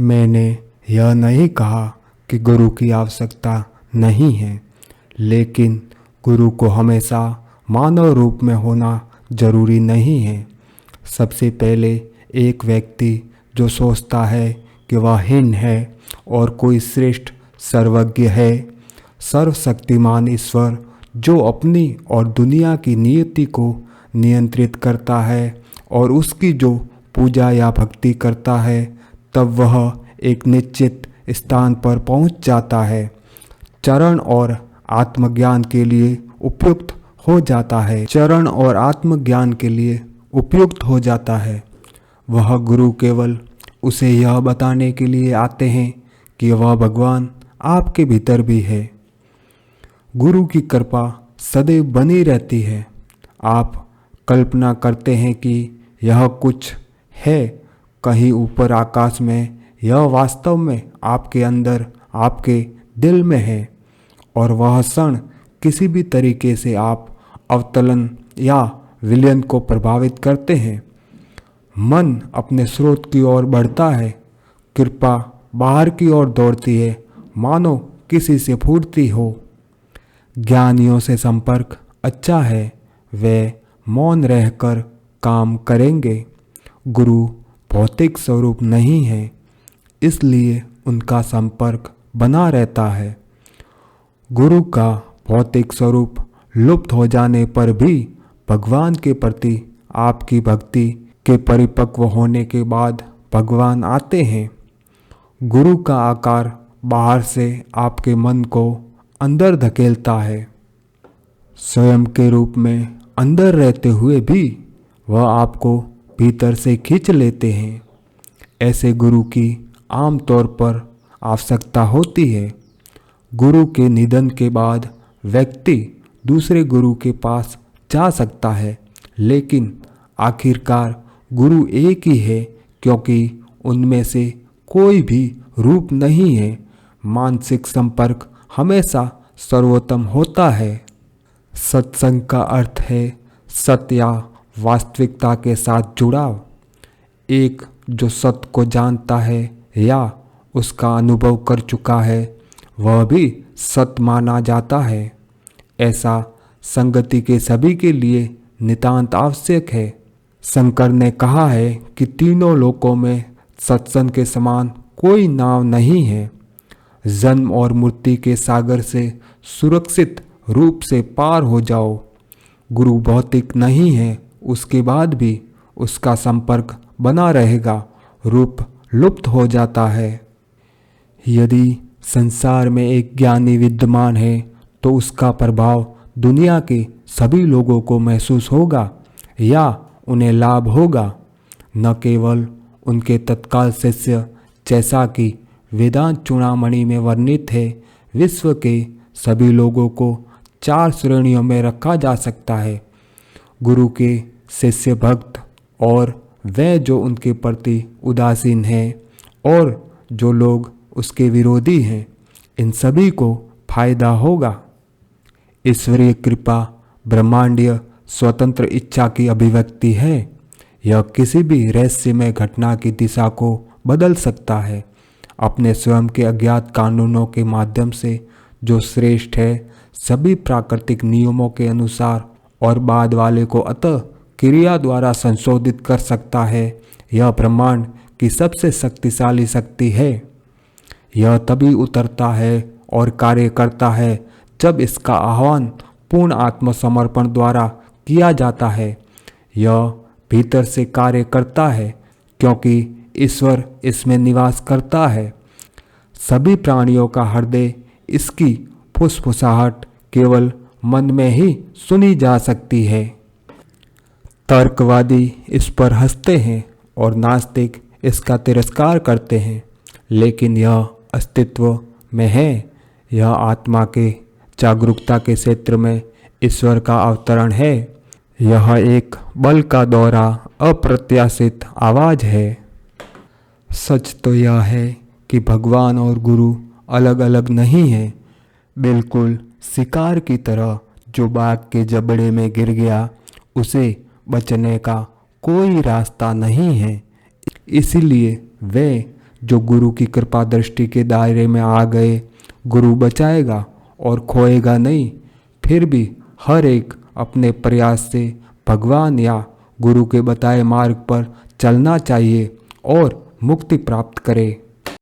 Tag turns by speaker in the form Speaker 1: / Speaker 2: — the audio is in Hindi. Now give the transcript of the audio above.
Speaker 1: मैंने यह नहीं कहा कि गुरु की आवश्यकता नहीं है, लेकिन गुरु को हमेशा मानव रूप में होना जरूरी नहीं है। सबसे पहले एक व्यक्ति जो सोचता है कि वह हीन है और कोई श्रेष्ठ सर्वज्ञ है, सर्वशक्तिमान ईश्वर जो अपनी और दुनिया की नियति को नियंत्रित करता है और उसकी जो पूजा या भक्ति करता है, तब वह एक निश्चित स्थान पर पहुंच जाता है, चरण और आत्मज्ञान के लिए उपयुक्त हो जाता है। चरण और आत्मज्ञान के लिए उपयुक्त हो जाता है। वह गुरु केवल उसे यह बताने के लिए आते हैं कि वह भगवान आपके भीतर भी है। गुरु की कृपा सदैव बनी रहती है। आप कल्पना करते हैं कि यह कुछ है कहीं ऊपर आकाश में, यह वास्तव में आपके अंदर, आपके दिल में है, और वह क्षण किसी भी तरीके से आप अवतलन या विलयन को प्रभावित करते हैं। मन अपने स्रोत की ओर बढ़ता है, कृपा बाहर की ओर दौड़ती है, मानो किसी से फूटती हो। ज्ञानियों से संपर्क अच्छा है, वे मौन रहकर काम करेंगे। गुरु भौतिक स्वरूप नहीं है, इसलिए उनका संपर्क बना रहता है। गुरु का भौतिक स्वरूप लुप्त हो जाने पर भी भगवान के प्रति आपकी भक्ति के परिपक्व होने के बाद भगवान आते हैं। गुरु का आकार बाहर से आपके मन को अंदर धकेलता है। स्वयं के रूप में अंदर रहते हुए भी वह आपको भीतर से खींच लेते हैं। ऐसे गुरु की आमतौर पर आवश्यकता होती है। गुरु के निधन के बाद व्यक्ति दूसरे गुरु के पास जा सकता है, लेकिन आखिरकार गुरु एक ही है, क्योंकि उनमें से कोई भी रूप नहीं है। मानसिक संपर्क हमेशा सर्वोत्तम होता है। सत्संग का अर्थ है सत्य या वास्तविकता के साथ जुड़ाव। एक जो सत्य को जानता है या उसका अनुभव कर चुका है, वह भी सत्य माना जाता है। ऐसा संगति के सभी के लिए नितांत आवश्यक है। शंकर ने कहा है कि तीनों लोकों में सत्संग के समान कोई नाव नहीं है। जन्म और मृत्यु के सागर से सुरक्षित रूप से पार हो जाओ। गुरु भौतिक नहीं है, उसके बाद भी उसका संपर्क बना रहेगा, रूप लुप्त हो जाता है। यदि संसार में एक ज्ञानी विद्यमान है, तो उसका प्रभाव दुनिया के सभी लोगों को महसूस होगा या उन्हें लाभ होगा। न केवल उनके तत्काल शिष्य, जैसा कि वेदांत चूड़ामणि में वर्णित है, विश्व के सभी लोगों को 4 श्रेणियों में रखा जा सकता है। गुरु के शिष्य भक्त, और वे जो उनके प्रति उदासीन हैं, और जो लोग उसके विरोधी हैं। इन सभी को फायदा होगा। ईश्वरीय कृपा ब्रह्मांडीय स्वतंत्र इच्छा की अभिव्यक्ति है। यह किसी भी रहस्यमय घटना की दिशा को बदल सकता है। अपने स्वयं के अज्ञात कानूनों के माध्यम से जो श्रेष्ठ है, सभी प्राकृतिक नियमों के अनुसार, और बाद वाले को अतः क्रिया द्वारा संशोधित कर सकता है। यह ब्रह्मांड की सबसे शक्तिशाली शक्ति है। यह तभी उतरता है और कार्य करता है जब इसका आह्वान पूर्ण आत्मसमर्पण द्वारा किया जाता है। यह भीतर से कार्य करता है, क्योंकि ईश्वर इसमें निवास करता है। सभी प्राणियों का हृदय, इसकी फुसफुसाहट केवल मन में ही सुनी जा सकती है। तर्कवादी इस पर हंसते हैं और नास्तिक इसका तिरस्कार करते हैं, लेकिन यह अस्तित्व में है। यह आत्मा के जागरूकता के क्षेत्र में ईश्वर का अवतरण है। यह एक बल का दौरा, अप्रत्याशित आवाज है। सच तो यह है कि भगवान और गुरु अलग अलग नहीं हैं। बिल्कुल शिकार की तरह जो बाघ के जबड़े में गिर गया, उसे बचने का कोई रास्ता नहीं है। इसीलिए वे जो गुरु की कृपा दृष्टि के दायरे में आ गए, गुरु बचाएगा और खोएगा नहीं। फिर भी हर एक अपने प्रयास से भगवान या गुरु के बताए मार्ग पर चलना चाहिए और मुक्ति प्राप्त करे।